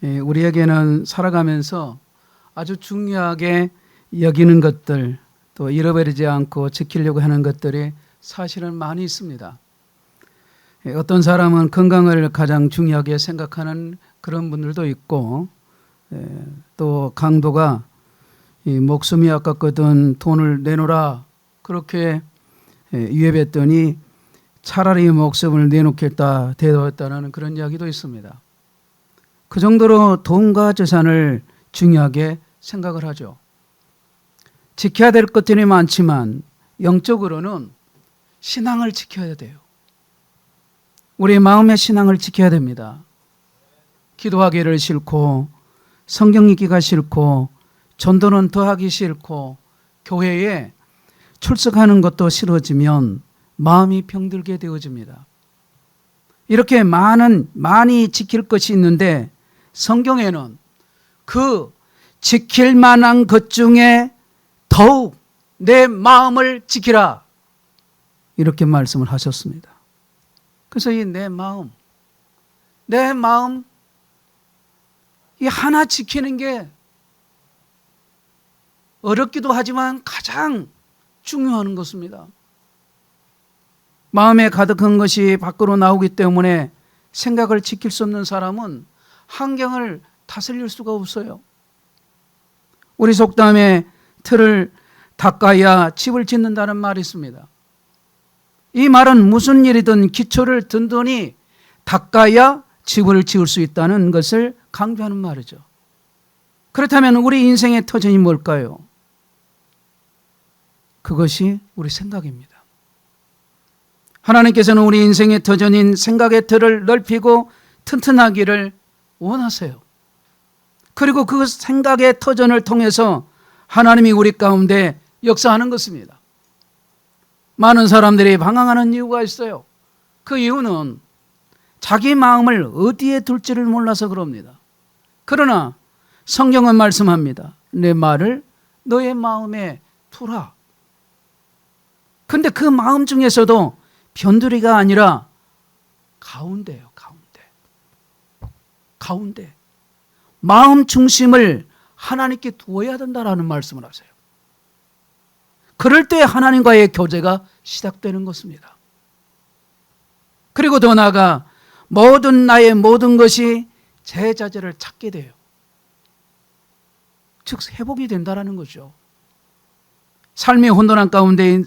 우리에게는 살아가면서 아주 중요하게 여기는 것들, 또 잃어버리지 않고 지키려고 하는 것들이 사실은 많이 있습니다. 어떤 사람은 건강을 가장 중요하게 생각하는 그런 분들도 있고, 또 강도가 목숨이 아깝거든 돈을 내놓으라 그렇게 위협했더니 차라리 목숨을 내놓겠다 대답했다는 그런 이야기도 있습니다. 그 정도로 돈과 재산을 중요하게 생각을 하죠. 지켜야 될 것들이 많지만 영적으로는 신앙을 지켜야 돼요. 우리 마음의 신앙을 지켜야 됩니다. 기도하기를 싫고 성경 읽기가 싫고 전도는 더하기 싫고 교회에 출석하는 것도 싫어지면 마음이 병들게 되어집니다. 이렇게 많이 지킬 것이 있는데 성경에는 그 지킬 만한 것 중에 더욱 내 마음을 지키라 이렇게 말씀을 하셨습니다. 그래서 이 내 마음 이 하나 지키는 게 어렵기도 하지만 가장 중요한 것입니다. 마음에 가득한 것이 밖으로 나오기 때문에 생각을 지킬 수 없는 사람은 환경을 다스릴 수가 없어요. 우리 속담에 틀을 닦아야 집을 짓는다는 말이 있습니다. 이 말은 무슨 일이든 기초를 든든히 닦아야 집을 지을 수 있다는 것을 강조하는 말이죠. 그렇다면 우리 인생의 터전이 뭘까요? 그것이 우리 생각입니다. 하나님께서는 우리 인생의 터전인 생각의 틀을 넓히고 튼튼하기를 원하세요. 그리고 그 생각의 터전을 통해서 하나님이 우리 가운데 역사하는 것입니다. 많은 사람들이 방황하는 이유가 있어요. 그 이유는 자기 마음을 어디에 둘지를 몰라서 그럽니다. 그러나 성경은 말씀합니다. 내 말을 너의 마음에 두라. 근데 그 마음 중에서도 변두리가 아니라 가운데요. 가운데. 마음 중심을 하나님께 두어야 된다라는 말씀을 하세요. 그럴 때 하나님과의 교제가 시작되는 것입니다. 그리고 더 나아가 나의 모든 것이 제 자질을 찾게 돼요. 즉 회복이 된다는 거죠. 삶의 혼돈한 가운데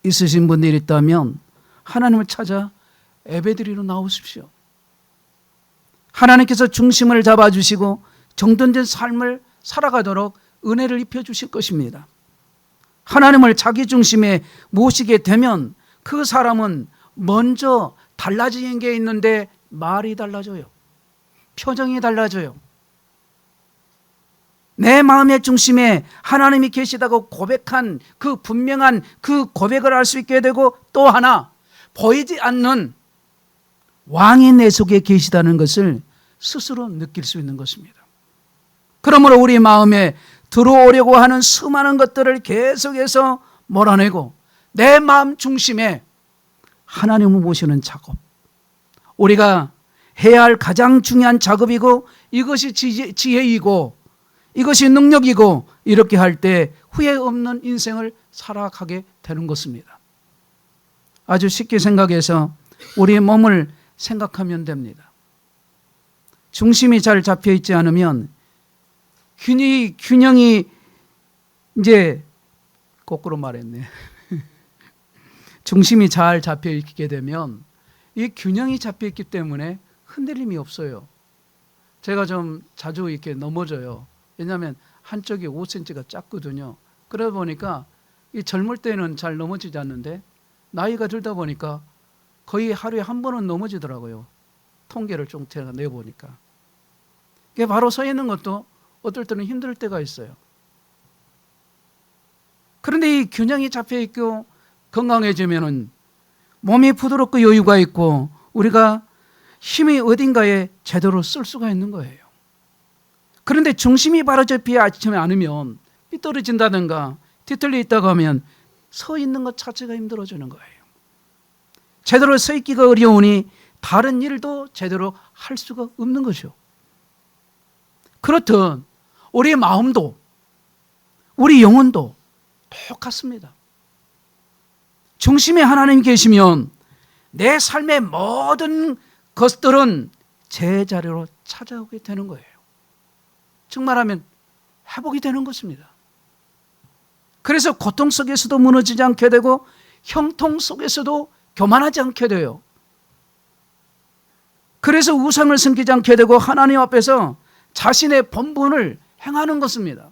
있으신 분들이 있다면 하나님을 찾아 예배드리러 나오십시오. 하나님께서 중심을 잡아주시고 정돈된 삶을 살아가도록 은혜를 입혀주실 것입니다. 하나님을 자기 중심에 모시게 되면 그 사람은 먼저 달라지는 게 있는데 말이 달라져요. 표정이 달라져요. 내 마음의 중심에 하나님이 계시다고 고백한 그 분명한 그 고백을 할 수 있게 되고, 또 하나 보이지 않는 왕이 내 속에 계시다는 것을 스스로 느낄 수 있는 것입니다. 그러므로 우리 마음에 들어오려고 하는 수많은 것들을 계속해서 몰아내고 내 마음 중심에 하나님을 모시는 작업, 우리가 해야 할 가장 중요한 작업이고, 이것이 지혜이고 이것이 능력이고, 이렇게 할 때 후회 없는 인생을 살아가게 되는 것입니다. 아주 쉽게 생각해서 우리의 몸을 생각하면 됩니다. 중심이 잘 잡혀 있지 않으면 균형이 이제 거꾸로 말했네. 중심이 잘 잡혀 있게 되면 이 균형이 잡혀 있기 때문에 흔들림이 없어요. 제가 좀 자주 이렇게 넘어져요. 왜냐하면 한쪽이 5cm가 작거든요. 그러다 보니까 이 젊을 때는 잘 넘어지지 않는데 나이가 들다 보니까 거의 하루에 한 번은 넘어지더라고요. 통계를 좀 제가 내보니까. 이게 바로 서 있는 것도 어떨 때는 힘들 때가 있어요. 그런데 이 균형이 잡혀 있고 건강해지면은 몸이 부드럽고 여유가 있고 우리가 힘이 어딘가에 제대로 쓸 수가 있는 거예요. 그런데 중심이 바로 잡히지 않으면 삐뚤어진다든가 뒤틀려 있다고 하면 서 있는 것 자체가 힘들어지는 거예요. 제대로 서 있기가 어려우니 다른 일도 제대로 할 수가 없는 거죠. 그렇듯 우리 마음도 우리 영혼도 똑같습니다. 중심에 하나님 계시면 내 삶의 모든 것들은 제자리로 찾아오게 되는 거예요. 즉 말하면 회복이 되는 것입니다. 그래서 고통 속에서도 무너지지 않게 되고 형통 속에서도 교만하지 않게 돼요. 그래서 우상을 섬기지 않게 되고 하나님 앞에서 자신의 본분을 행하는 것입니다.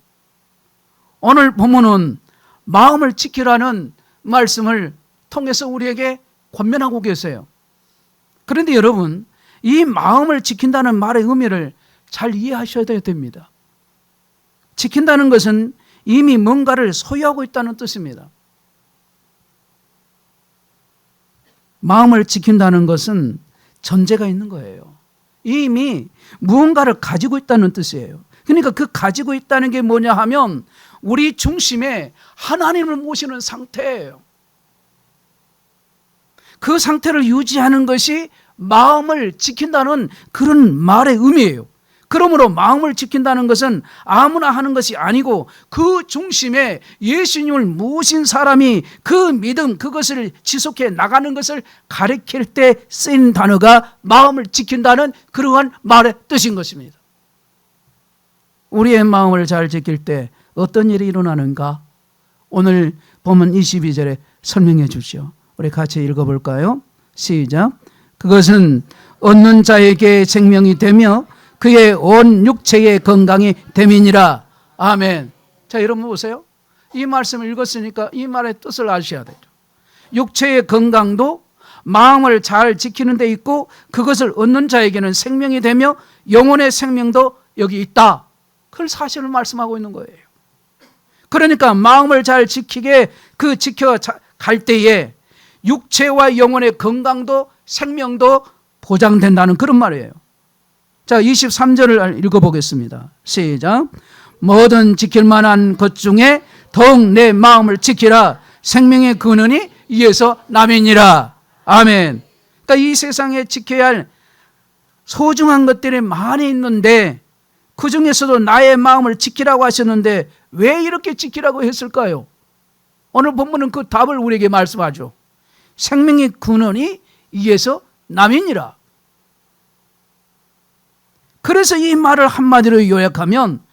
오늘 본문은 마음을 지키라는 말씀을 통해서 우리에게 권면하고 계세요. 그런데 여러분, 이 마음을 지킨다는 말의 의미를 잘 이해하셔야 됩니다. 지킨다는 것은 이미 뭔가를 소유하고 있다는 뜻입니다. 마음을 지킨다는 것은 전제가 있는 거예요. 이미 무언가를 가지고 있다는 뜻이에요. 그러니까 그 가지고 있다는 게 뭐냐 하면 우리 중심에 하나님을 모시는 상태예요. 그 상태를 유지하는 것이 마음을 지킨다는 그런 말의 의미예요. 그러므로 마음을 지킨다는 것은 아무나 하는 것이 아니고 그 중심에 예수님을 모신 사람이 그 믿음, 그것을 지속해 나가는 것을 가리킬 때 쓰인 단어가 마음을 지킨다는 그러한 말의 뜻인 것입니다. 우리의 마음을 잘 지킬 때 어떤 일이 일어나는가? 오늘 본문 22절에 설명해 주시오. 우리 같이 읽어볼까요? 시작. 그것은 얻는 자에게 생명이 되며 그의 온 육체의 건강이 됨이니라. 아멘. 자, 여러분 보세요. 이 말씀을 읽었으니까 이 말의 뜻을 아셔야 되죠. 육체의 건강도 마음을 잘 지키는 데 있고 그것을 얻는 자에게는 생명이 되며 영혼의 생명도 여기 있다. 그걸 사실을 말씀하고 있는 거예요. 그러니까 마음을 잘 지키게 지켜갈 때에 육체와 영혼의 건강도 생명도 보장된다는 그런 말이에요. 자, 23절을 읽어보겠습니다. 시작. 뭐든 지킬 만한 것 중에 더욱 내 마음을 지키라. 생명의 근원이 이에서 남이니라. 아멘. 그러니까 이 세상에 지켜야 할 소중한 것들이 많이 있는데 그 중에서도 나의 마음을 지키라고 하셨는데 왜 이렇게 지키라고 했을까요? 오늘 본문은 그 답을 우리에게 말씀하죠. 생명의 근원이 이에서 남이니라. 그래서 이 말을 한마디로 요약하면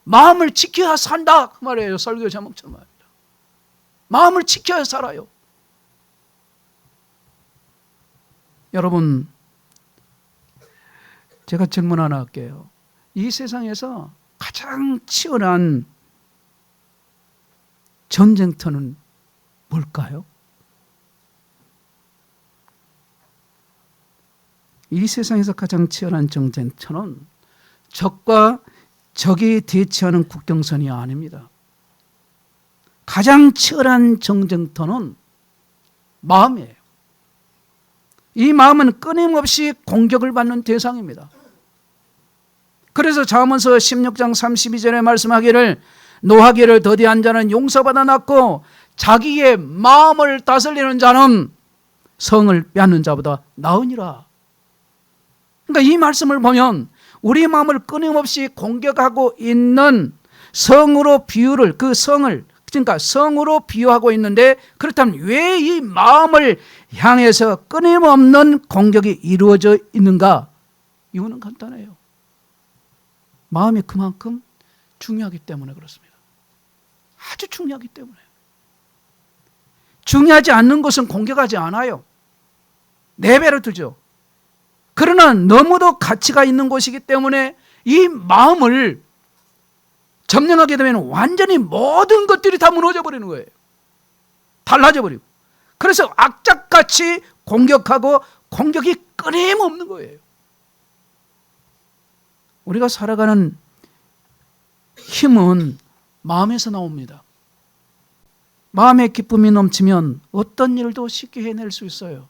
마음을 지켜야 산다 그 말이에요. 설교 제목처럼 말입니다. 마음을 지켜야 살아요. 여러분, 제가 질문 하나 할게요. 이 세상에서 가장 치열한 전쟁터는 뭘까요? 이 세상에서 가장 치열한 전쟁터는 적과 적이 대치하는 국경선이 아닙니다. 가장 치열한 전쟁터는 마음이에요. 이 마음은 끊임없이 공격을 받는 대상입니다. 그래서 잠언서 16장 32절에 말씀하기를 노하기를 더디한 자는 용서받아 낫고 자기의 마음을 다스리는 자는 성을 빼앗는 자보다 나으니라. 그러니까 이 말씀을 보면 우리 마음을 끊임없이 공격하고 있는 성으로 비유를 그러니까 성으로 비유하고 있는데 그렇다면 왜 이 마음을 향해서 끊임없는 공격이 이루어져 있는가? 이유는 간단해요. 마음이 그만큼 중요하기 때문에 그렇습니다. 아주 중요하기 때문에. 중요하지 않는 것은 공격하지 않아요. 내버려 두죠. 그러나 너무도 가치가 있는 곳이기 때문에 이 마음을 점령하게 되면 완전히 모든 것들이 다 무너져 버리는 거예요. 달라져 버리고. 그래서 악착같이 공격하고 공격이 끊임없는 거예요. 우리가 살아가는 힘은 마음에서 나옵니다. 마음의 기쁨이 넘치면 어떤 일도 쉽게 해낼 수 있어요.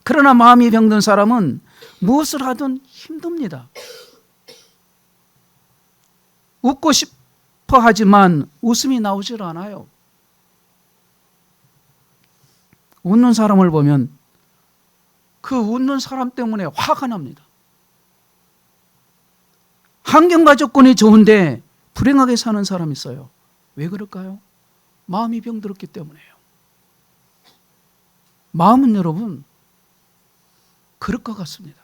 그러나 마음이 병든 사람은 무엇을 하든 힘듭니다. 웃고 싶어 하지만 웃음이 나오질 않아요. 웃는 사람을 보면 그 웃는 사람 때문에 화가 납니다. 환경과 조건이 좋은데 불행하게 사는 사람이 있어요. 왜 그럴까요? 마음이 병들었기 때문이에요. 마음은 여러분 그릇 것 같습니다.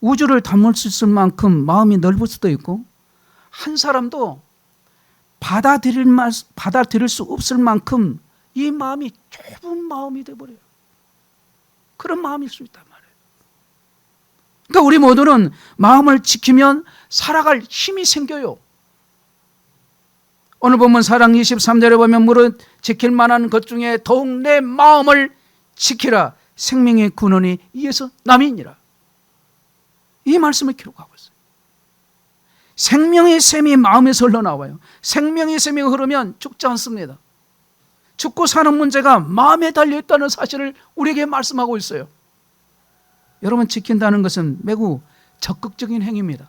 우주를 담을 수 있을 만큼 마음이 넓을 수도 있고, 한 사람도 받아들일 수 없을 만큼 이 마음이 좁은 마음이 되어버려요. 그런 마음일 수 있단 말이에요. 그러니까 우리 모두는 마음을 지키면 살아갈 힘이 생겨요. 오늘 보면 사랑 23절에 보면 무릇 지킬 만한 것 중에 더욱 내 마음을 지키라. 생명의 근원이 이에서 남이니라. 이 말씀을 기록하고 있어요. 생명의 샘이 마음에서 흘러나와요. 생명의 샘이 흐르면 죽지 않습니다. 죽고 사는 문제가 마음에 달려있다는 사실을 우리에게 말씀하고 있어요. 여러분, 지킨다는 것은 매우 적극적인 행위입니다.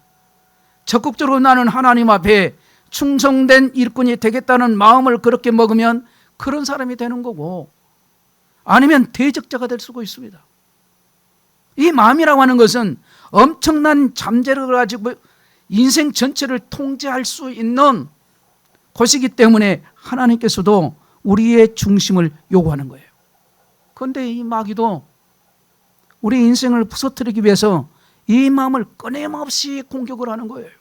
적극적으로 나는 하나님 앞에 충성된 일꾼이 되겠다는 마음을 그렇게 먹으면 그런 사람이 되는 거고, 아니면 대적자가 될 수가 있습니다. 이 마음이라고 하는 것은 엄청난 잠재력을 가지고 인생 전체를 통제할 수 있는 것이기 때문에 하나님께서도 우리의 중심을 요구하는 거예요. 그런데 이 마귀도 우리 인생을 부서뜨리기 위해서 이 마음을 끊임없이 공격을 하는 거예요.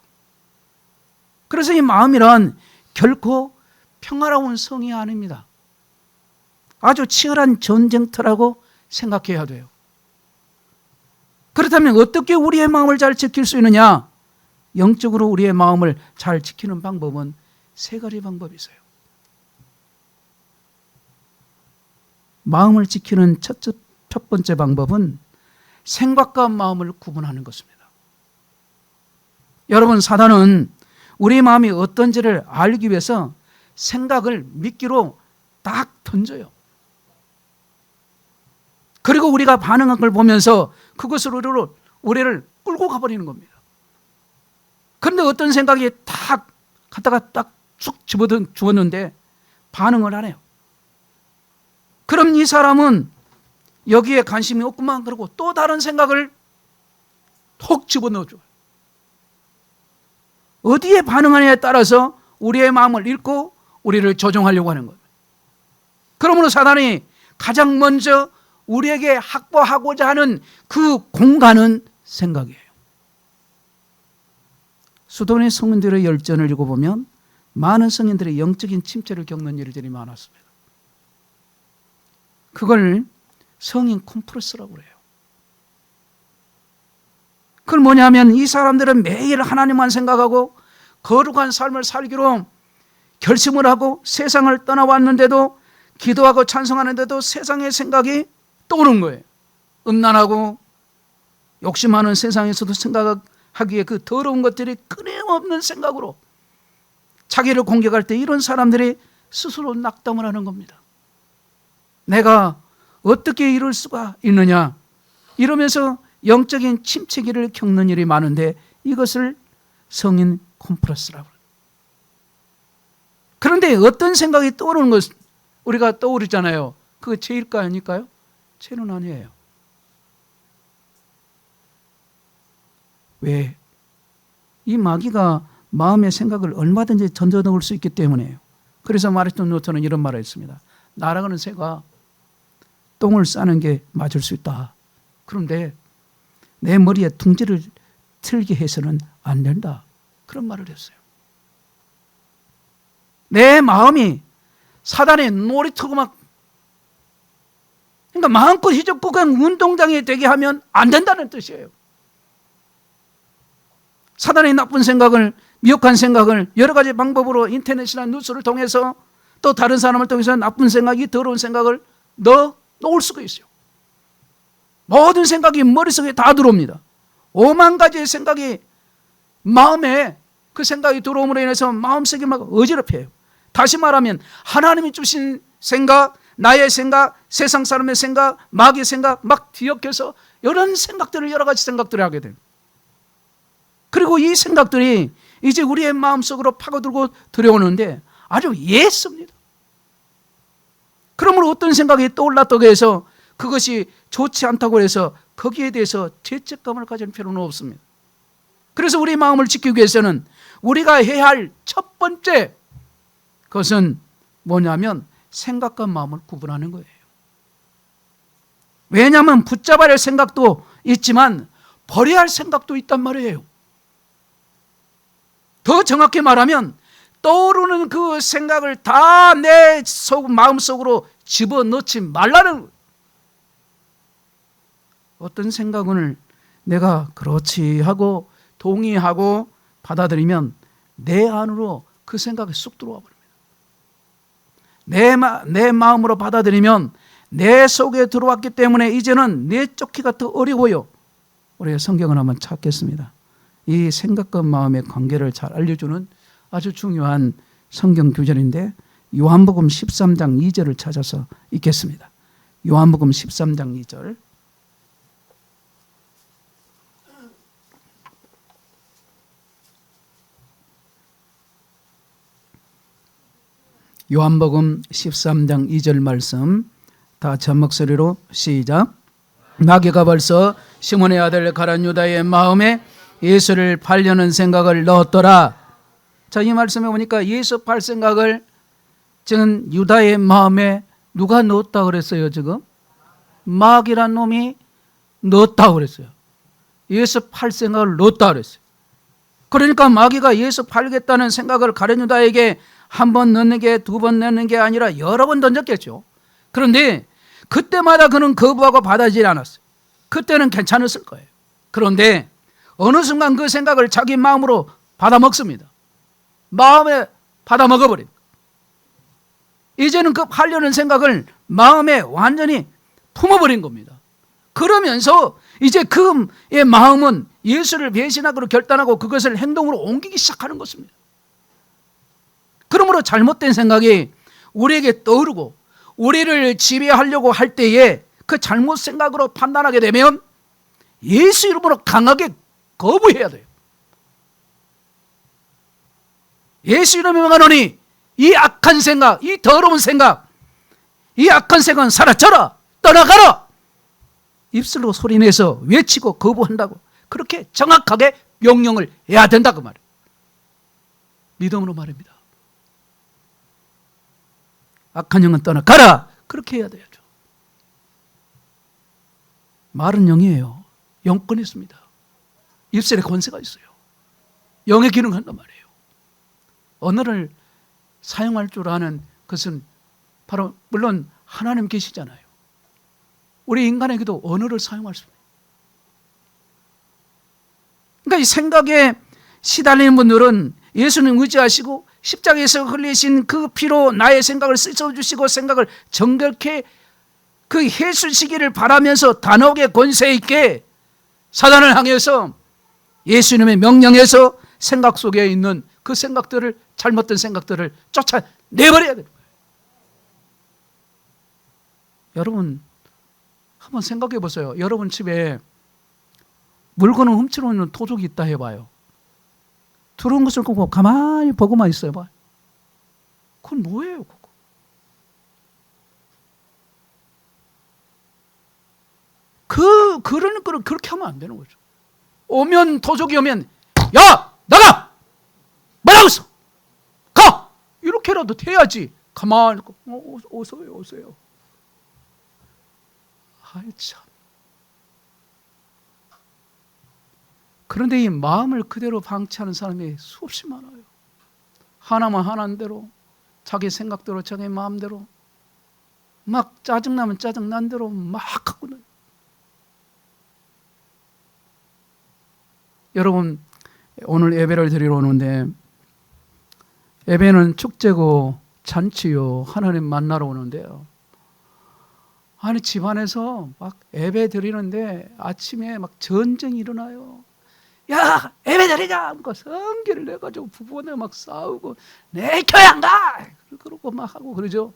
그래서 이 마음이란 결코 평화로운 성이 아닙니다. 아주 치열한 전쟁터라고 생각해야 돼요. 그렇다면 어떻게 우리의 마음을 잘 지킬 수 있느냐? 영적으로 우리의 마음을 잘 지키는 방법은 세 가지 방법이 있어요. 마음을 지키는 첫 번째 방법은 생각과 마음을 구분하는 것입니다. 여러분, 사단은 우리 마음이 어떤지를 알기 위해서 생각을 미끼로 딱 던져요. 그리고 우리가 반응한 걸 보면서 그것으로 우리를 끌고 가버리는 겁니다. 그런데 어떤 생각이 딱 갖다가 딱 쑥 집어넣었는데 반응을 안 해요. 그럼 이 사람은 여기에 관심이 없구만, 그러고 또 다른 생각을 톡 집어넣어줘요. 어디에 반응하느냐에 따라서 우리의 마음을 읽고 우리를 조종하려고 하는 거예요. 그러므로 사단이 가장 먼저 우리에게 확보하고자 하는 그 공간은 생각이에요. 수도원의 성인들의 열전을 읽어보면 많은 성인들이 영적인 침체를 겪는 일들이 많았습니다. 그걸 성인 콤플렉스라고 그래요. 그걸 뭐냐면 이 사람들은 매일 하나님만 생각하고 거룩한 삶을 살기로 결심을 하고 세상을 떠나왔는데도, 기도하고 찬송하는데도 세상의 생각이 떠오른 거예요. 음란하고 욕심하는 세상에서도 생각하기에 그 더러운 것들이 끊임없는 생각으로 자기를 공격할 때 이런 사람들이 스스로 낙담을 하는 겁니다. 내가 어떻게 이럴 수가 있느냐, 이러면서 영적인 침체기를 겪는 일이 많은데 이것을 성인 콤플렉스라고 해요. 그런데 어떤 생각이 떠오르는 것, 우리가 떠오르잖아요. 그거 죄일까 아닐까요? 죄는 아니에요. 왜? 이 마귀가 마음의 생각을 얼마든지 던져넣을 수 있기 때문이에요. 그래서 마르틴 루터는 이런 말을 했습니다. 날아가는 새가 똥을 싸는 게 맞을 수 있다. 그런데 내 머리에 둥지를 틀게 해서는 안 된다. 그런 말을 했어요. 내 마음이 사단의 놀이터고 막, 그러니까 마음껏 휘젓고 그냥 운동장이 되게 하면 안 된다는 뜻이에요. 사단의 나쁜 생각을, 미혹한 생각을 여러 가지 방법으로 인터넷이나 뉴스를 통해서 또 다른 사람을 통해서 나쁜 생각이, 더러운 생각을 넣을 수가 있어요. 모든 생각이 머릿속에 다 들어옵니다. 5만 가지의 생각이 마음에, 그 생각이 들어옴으로 인해서 마음속이 막 어지럽혀요. 다시 말하면 하나님이 주신 생각, 나의 생각, 세상 사람의 생각, 마귀의 생각 막 뒤엉켜서 이런 생각들을, 여러 가지 생각들을 하게 돼요. 그리고 이 생각들이 이제 우리의 마음속으로 파고들고 들어오는데 아주 예습니다. 그러므로 어떤 생각이 떠올랐다고 해서 그것이 좋지 않다고 해서 거기에 대해서 죄책감을 가질 필요는 없습니다. 그래서 우리 마음을 지키기 위해서는 우리가 해야 할 첫 번째 것은 뭐냐면 생각과 마음을 구분하는 거예요. 왜냐하면 붙잡아야 할 생각도 있지만 버려야 할 생각도 있단 말이에요. 더 정확히 말하면 떠오르는 그 생각을 다 내 마음속으로 집어넣지 말라는 거예요. 어떤 생각을 내가 그렇지 하고 동의하고 받아들이면 내 안으로 그 생각이 쑥 들어와 버립니다. 내 마음으로 받아들이면 내 속에 들어왔기 때문에 이제는 내쫓기가 더 어려워요. 우리가 성경을 한번 찾겠습니다. 이 생각과 마음의 관계를 잘 알려주는 아주 중요한 성경 구절인데 요한복음 13장 2절을 찾아서 읽겠습니다. 요한복음 13장 2절. 요한복음 13장 2절 말씀 다 전 목소리로 시작. 마귀가 벌써 시몬의 아들 가룟 유다의 마음에 예수를 팔려는 생각을 넣었더라. 자, 이 말씀에 보니까 예수 팔 생각을 지금 유다의 마음에 누가 넣었다 그랬어요? 지금 마귀란 놈이 넣었다 그랬어요. 예수 팔 생각을 넣었다 그랬어요. 그러니까 마귀가 예수 팔겠다는 생각을 가룟 유다에게 한 번 넣는 게 두 번 넣는 게 아니라 여러 번 던졌겠죠. 그런데 그때마다 그는 거부하고 받아들이지 않았어요. 그때는 괜찮았을 거예요. 그런데 어느 순간 그 생각을 자기 마음으로 받아먹습니다. 마음에 받아먹어버립니다. 이제는 그 팔려는 생각을 마음에 완전히 품어버린 겁니다. 그러면서 이제 그의 마음은 예수를 배신하기로 결단하고 그것을 행동으로 옮기기 시작하는 것입니다. 그러므로 잘못된 생각이 우리에게 떠오르고 우리를 지배하려고 할 때에 그 잘못 생각으로 판단하게 되면 예수 이름으로 강하게 거부해야 돼요. 예수 이름에 명하노니 이 악한 생각, 이 더러운 생각, 이 악한 생각은 사라져라, 떠나가라. 입술로 소리내서 외치고 거부한다고 그렇게 정확하게 명령을 해야 된다고 말이에요. 믿음으로 말입니다. 악한 영은 떠나가라. 그렇게 해야 돼야죠. 말은 영이에요. 영권이 있습니다. 입술에 권세가 있어요. 영의 기능을 한단 말이에요. 언어를 사용할 줄 아는 것은 바로 물론 하나님 계시잖아요. 우리 인간에게도 언어를 사용할 수 있어요. 그러니까 이 생각에 시달리는 분들은 예수님 의지하시고 십자가에서 흘리신 그 피로 나의 생각을 씻어주시고 생각을 정결케 그 해수시기를 바라면서 단호하게 권세 있게 사단을 향해서 예수님의 명령에서 생각 속에 있는 그 생각들을 잘못된 생각들을 쫓아내버려야 되는 거예요. 여러분 한번 생각해 보세요. 여러분 집에 물건을 훔치러 오는 도둑이 있다 해봐요. 들어온 것을 보고 가만히 보고만 있어요. 봐. 그건 뭐예요? 그거? 그러는 거를 그렇게 하면 안 되는 거죠. 오면 도둑이 오면 야 나가! 뭐라고 했어? 가! 이렇게라도 돼야지. 가만히 오세요 오세요. 아이 참. 그런데 이 마음을 그대로 방치하는 사람이 수없이 많아요. 하나만 하나인 대로 자기 생각대로 자기 마음대로 막 짜증나면 짜증난 대로 막 하거든요. 여러분 오늘 예배를 드리러 오는데 예배는 축제고 잔치요 하나님 만나러 오는데요. 아니 집안에서 막 예배 드리는데 아침에 막 전쟁이 일어나요. 야 예배 드리자 하고 성기를 내가지고 부부간에 막 싸우고 내 교회 안 가! 그러고 막 하고 그러죠.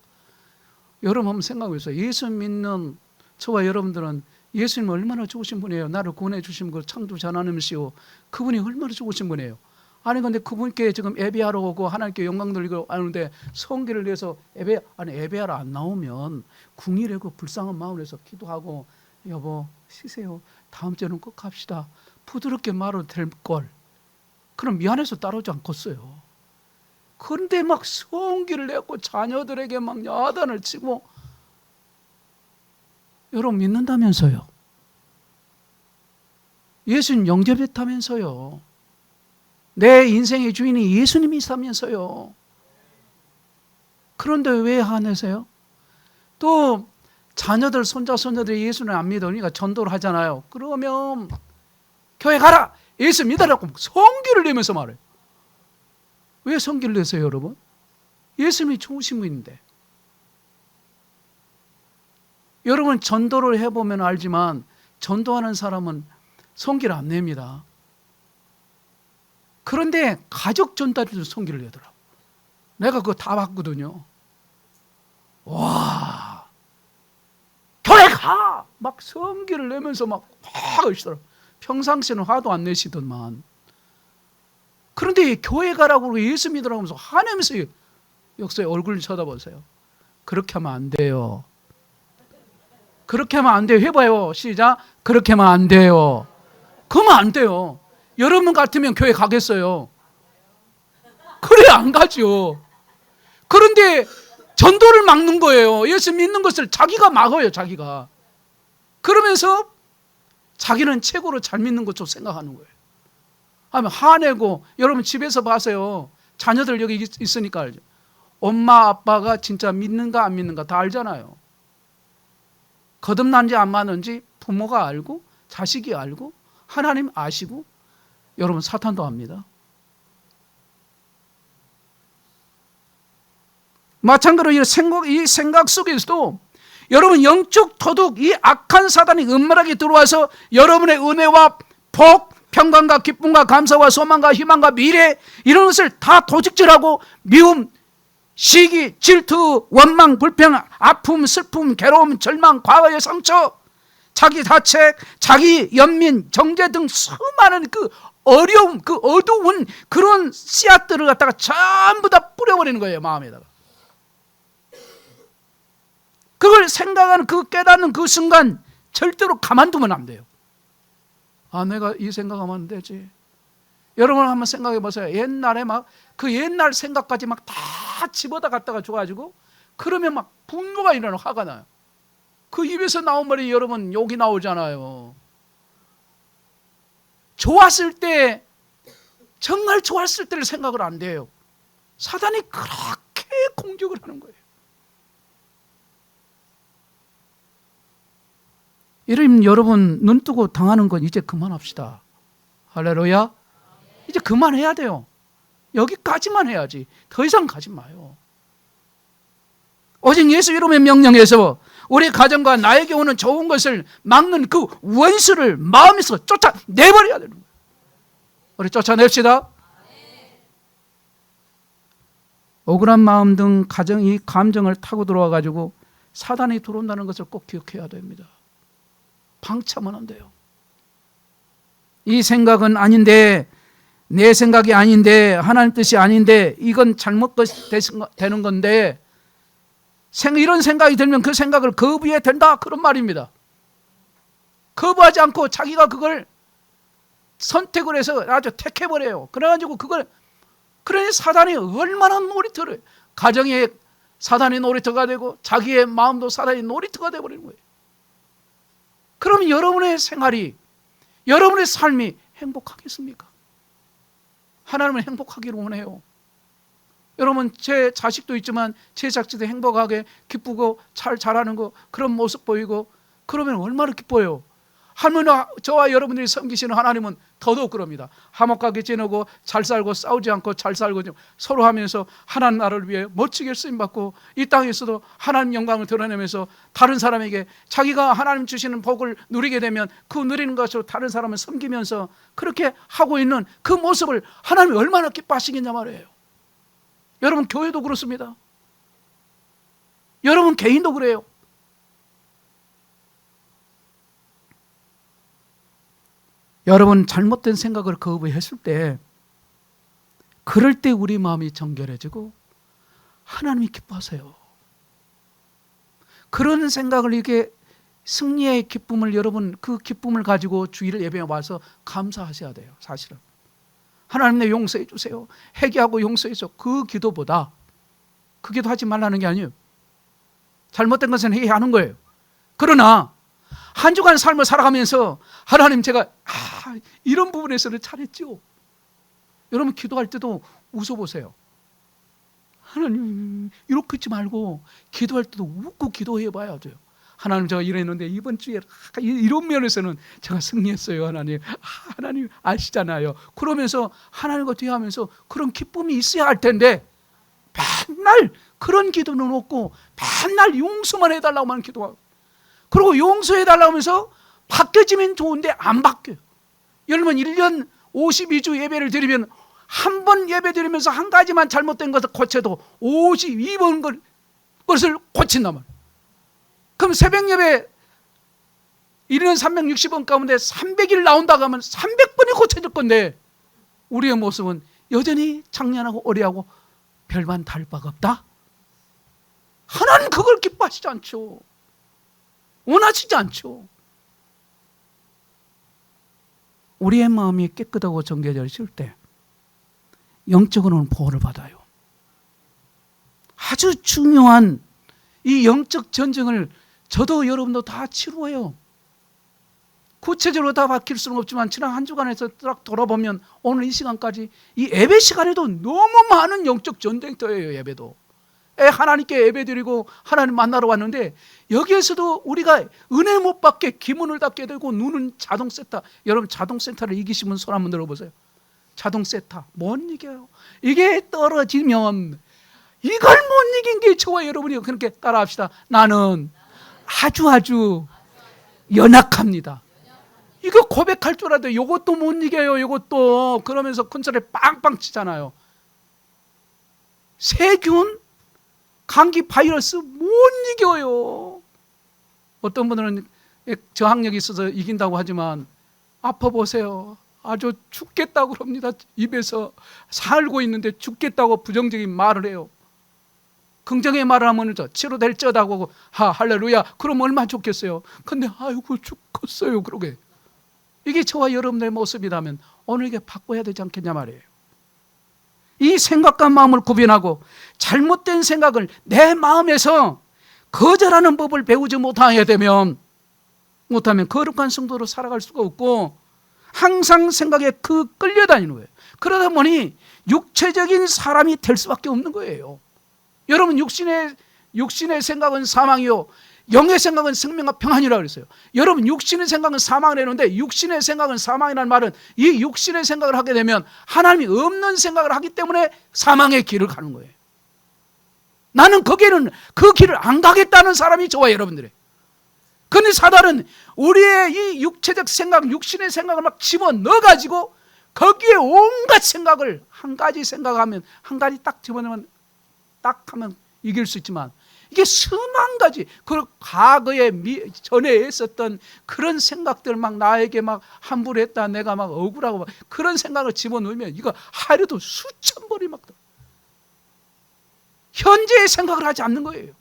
여러분 한번 생각해보세요. 예수 믿는 저와 여러분들은 예수님 얼마나 좋으신 분이에요. 나를 구원해 주신 그 창조자 하나님이시오. 그분이 얼마나 좋으신 분이에요. 아니 근데 그분께 지금 예배하러 오고 하나님께 영광 돌리고 하는데 성기를 내서 예배하러 안 나오면 궁일하고 불쌍한 마음에서 기도하고 여보 쉬세요. 다음 주에는 꼭 갑시다. 부드럽게 말해도 될 걸 그럼 미안해서 따라오지 않겠어요. 그런데 막 성기를 내고 자녀들에게 막 야단을 치고, 여러분 믿는다면서요. 예수님 영접했다면서요. 내 인생의 주인이 예수님이시다면서요. 그런데 왜 화내세요? 또 자녀들, 손자, 손녀들이 예수를 안 믿으니까 전도를 하잖아요. 그러면 교회 가라! 예수 믿으라고 성기를 내면서 말해요. 왜 성기를 내세요, 여러분? 예수님이 좋으신 분인데. 여러분 전도를 해보면 알지만 전도하는 사람은 성기를 안 냅니다. 그런데 가족 전도자들도 성기를 내더라고. 내가 그거 다 봤거든요. 와, 교회 가! 막 성기를 내면서 막 하시더라고. 평상시에는 화도 안 내시더만. 그런데 교회 가라고 그러고 예수 믿으라고 하면서 화내면서 역사의 얼굴을 쳐다보세요. 그렇게 하면 안 돼요. 그렇게 하면 안 돼요. 해봐요. 시작. 그렇게 하면 안 돼요. 그러면 안 돼요. 여러분 같으면 교회 가겠어요? 그래 안 가죠. 그런데 전도를 막는 거예요. 예수 믿는 것을 자기가 막아요. 자기가. 그러면서 자기는 최고로 잘 믿는 것처럼 생각하는 거예요. 하면 화내고, 여러분 집에서 봐세요. 자녀들 여기 있으니까 알죠. 엄마 아빠가 진짜 믿는가 안 믿는가 다 알잖아요. 거듭난지 안 맞는지 부모가 알고 자식이 알고 하나님 아시고, 여러분 사탄도 압니다. 마찬가지로 이 생각 속에서도 여러분 영적 도둑, 이 악한 사단이 음란하게 들어와서 여러분의 은혜와 복, 평강과 기쁨과 감사와 소망과 희망과 미래, 이런 것을 다 도둑질하고, 미움, 시기, 질투, 원망, 불평, 아픔, 슬픔, 괴로움, 절망, 과거의 상처, 자기 자책, 자기 연민, 정죄 등 수많은 그 어려움, 그 어두운 그런 씨앗들을 갖다가 전부 다 뿌려버리는 거예요, 마음에다가. 그걸 생각하는, 그 깨닫는 그 순간 절대로 가만두면 안 돼요. 아, 내가 이 생각하면 안 되지. 여러분 한번 생각해 보세요. 옛날에 막 그 옛날 생각까지 막 다 집어다 갖다가 줘가지고, 그러면 막 분노가 일어나고 화가 나요. 그 입에서 나온 말이 여러분 욕이 나오잖아요. 좋았을 때, 정말 좋았을 때를 생각을 안 돼요. 사단이 그렇게 공격을 하는 거예요. 이러면 여러분 눈 뜨고 당하는 건 이제 그만합시다. 할렐루야. 이제 그만해야 돼요. 여기까지만 해야지. 더 이상 가지 마요. 오직 예수 이름의 명령에서 우리 가정과 나에게 오는 좋은 것을 막는 그 원수를 마음에서 쫓아내버려야 되는 거예요. 우리 쫓아냅시다. 억울한 마음 등 이 감정을 타고 들어와가지고 사단이 들어온다는 것을 꼭 기억해야 됩니다. 방치하면 안 돼요. 이 생각은 아닌데, 내 생각이 아닌데, 하나님 뜻이 아닌데, 이건 잘못되는 건데, 이런 생각이 들면 그 생각을 거부해야 된다, 그런 말입니다. 거부하지 않고 자기가 그걸 선택을 해서 아주 택해버려요. 그래가지고 그러니 사단이 얼마나 놀이터를 해요. 가정에 사단이 놀이터가 되고 자기의 마음도 사단이 놀이터가 되어버리는 거예요. 그러면 여러분의 생활이, 여러분의 삶이 행복하겠습니까? 하나님은 행복하기를 원해요. 여러분, 제 자식도 있지만 제 자식도 행복하게 기쁘고 잘 자라는 거, 그런 모습 보이고, 그러면 얼마나 기뻐요. 하물며 저와 여러분들이 섬기시는 하나님은 더더욱 그럽니다. 화목하게 지내고 잘 살고 싸우지 않고 잘 살고 서로 하면서 하나님 나라를 위해 멋지게 쓰임받고, 이 땅에서도 하나님 영광을 드러내면서 다른 사람에게 자기가 하나님 주시는 복을 누리게 되면 그 누리는 것으로 다른 사람을 섬기면서 그렇게 하고 있는 그 모습을 하나님이 얼마나 기뻐하시겠냐 말이에요. 여러분 교회도 그렇습니다. 여러분 개인도 그래요. 여러분 잘못된 생각을 거부했을 때, 그럴 때 우리 마음이 정결해지고 하나님이 기뻐하세요. 그런 생각을, 이게 승리의 기쁨을, 여러분 그 기쁨을 가지고 주일을 예배에 와서 감사하셔야 돼요. 사실은 하나님 내 용서해 주세요. 회개하고 용서해 줘. 그 기도보다 그 기도하지 말라는 게 아니에요. 잘못된 것은 회개하는 거예요. 그러나 한 주간 삶을 살아가면서 하나님 제가 이런 부분에서는 잘했죠. 여러분 기도할 때도 웃어보세요. 하나님 이렇게 있지 말고 기도할 때도 웃고 기도해 봐야 돼요. 하나님 제가 이랬는데 이번 주에 이런 면에서는 제가 승리했어요. 하나님 아시잖아요. 그러면서 하나님과 대화하면서 그런 기쁨이 있어야 할 텐데 맨날 그런 기도는 없고 맨날 용서만 해달라고만 기도하고, 그리고 용서해달라고 하면서 바뀌어지면 좋은데 안 바뀌어요. 여러분 1년 52주 예배를 드리면 한 번 예배 드리면서 한 가지만 잘못된 것을 고쳐도 52번 것을 고친단 말이에요. 그럼 새벽 예배 1년 360원 가운데 300일 나온다고 하면 300번이 고쳐질 건데 우리의 모습은 여전히 작년하고 올해하고 별반 다를 바가 없다? 하나님 그걸 기뻐하시지 않죠. 원하시지 않죠. 우리의 마음이 깨끗하고 정결해질 때 영적으로는 보호를 받아요. 아주 중요한 이 영적 전쟁을 저도 여러분도 다 치루어요. 구체적으로 다 바뀔 수는 없지만 지난 한 주간에서 딱 돌아보면 오늘 이 시간까지 이 예배 시간에도 너무 많은 영적 전쟁터예요. 예배도 하나님께 예배드리고 하나님 만나러 왔는데 여기에서도 우리가 은혜 못 받게 기문을 닫게 되고 눈은 자동센터, 여러분 자동센터를 이기시면 손 한번 들어보세요. 자동센터 못 이겨요. 이게 떨어지면 이걸 못 이긴 게 저와 여러분이 그렇게 따라합시다. 나는 아주 연약합니다. 이거 고백할 줄 알아도 이것도 못 이겨요. 이것도 그러면서 큰 소리 빵빵 치잖아요. 세균, 감기, 바이러스 못 이겨요. 어떤 분들은 저항력이 있어서 이긴다고 하지만 아파 보세요. 아주 죽겠다고 그럽니다. 입에서 살고 있는데 죽겠다고 부정적인 말을 해요. 긍정의 말을 하면 치료될 쩌다고 하고 할렐루야 그럼 얼마나 좋겠어요. 근데 아이고 죽겠어요. 그러게. 이게 저와 여러분의 모습이라면 오늘 이게 바꿔야 되지 않겠냐 말이에요. 이 생각과 마음을 구별하고 잘못된 생각을 내 마음에서 거절하는 법을 배우지 못하게 되면 거룩한 성도로 살아갈 수가 없고 항상 생각에 끌려다니는 거예요. 그러다 보니 육체적인 사람이 될 수밖에 없는 거예요. 여러분 육신의 생각은 사망이요 영의 생각은 생명과 평안이라고 그랬어요. 여러분 육신의 생각은 사망을 했는데 육신의 생각은 사망이라는 말은 이 육신의 생각을 하게 되면 하나님이 없는 생각을 하기 때문에 사망의 길을 가는 거예요. 나는 거기에는 그 길을 안 가겠다는 사람이 저와 여러분들이에요. 그런데 사단은 우리의 이 육체적 생각, 육신의 생각을 막 집어넣어가지고 거기에 온갖 생각을 한 가지 생각하면 한 가지 딱 집어넣으면 딱 하면 이길 수 있지만 이게 수만 가지 그 과거에 전에 있었던 그런 생각들 막 나에게 막 함부로 했다 내가 막 억울하고 막 그런 생각을 집어넣으면 이거 하루도 수천 번이 막 현재의 생각을 하지 않는 거예요.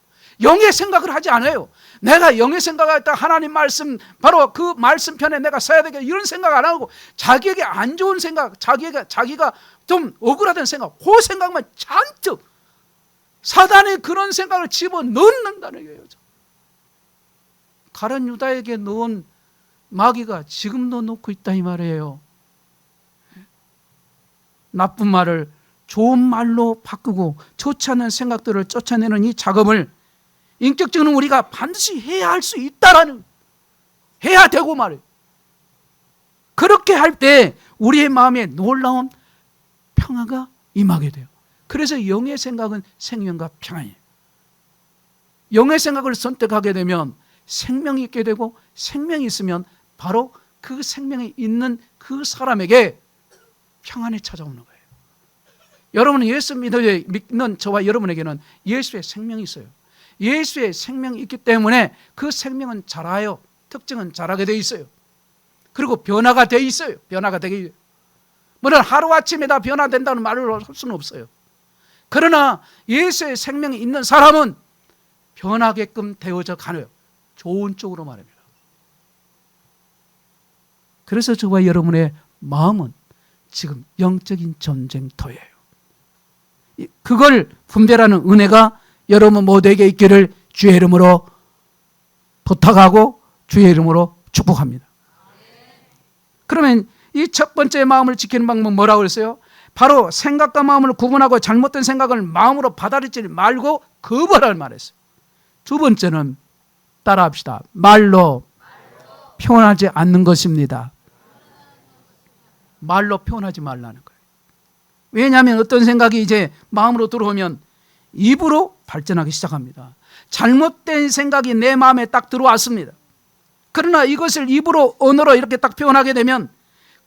영의 생각을 하지 않아요. 내가 영의 생각을 했다 하나님 말씀 바로 그 말씀 편에 내가 써야 되겠다 이런 생각 안 하고 자기에게 안 좋은 생각 자기가 좀 억울하다는 생각 그 생각만 잔뜩 사단이 그런 생각을 집어넣는다는 거예요. 가룟 유다에게 넣은 마귀가 지금도 넣고 있다 이 말이에요. 나쁜 말을 좋은 말로 바꾸고 좋지 않은 생각들을 쫓아내는 이 작업을 인격적으로 우리가 반드시 해야 할 수 있다라는 해야 되고 말이에요. 그렇게 할 때 우리의 마음에 놀라운 평화가 임하게 돼요. 그래서 영의 생각은 생명과 평안이에요. 영의 생각을 선택하게 되면 생명이 있게 되고 생명이 있으면 바로 그 생명이 있는 그 사람에게 평안이 찾아오는 거예요. 여러분은 예수 믿는 저와 여러분에게는 예수의 생명이 있어요. 예수의 생명이 있기 때문에 그 생명은 자라요. 특징은 자라게 돼 있어요. 그리고 변화가 돼 있어요. 변화가 되게 물론 하루아침에 다 변화된다는 말을 할 수는 없어요. 그러나 예수의 생명이 있는 사람은 변하게끔 되어져 가요. 좋은 쪽으로 말입니다. 그래서 저와 여러분의 마음은 지금 영적인 전쟁터예요. 그걸 분별하는 은혜가 여러분 모두에게 있기를 주의 이름으로 부탁하고 주의 이름으로 축복합니다. 그러면 이 첫 번째 마음을 지키는 방법은 뭐라고 그랬어요? 바로 생각과 마음을 구분하고 잘못된 생각을 마음으로 받아들이지 말고 거부하라는 말했어요. 두 번째는 따라합시다. 말로 표현하지 않는 것입니다. 말로 표현하지 말라는 거예요. 왜냐하면 어떤 생각이 이제 마음으로 들어오면 입으로 발전하기 시작합니다. 잘못된 생각이 내 마음에 딱 들어왔습니다. 그러나 이것을 입으로 언어로 이렇게 딱 표현하게 되면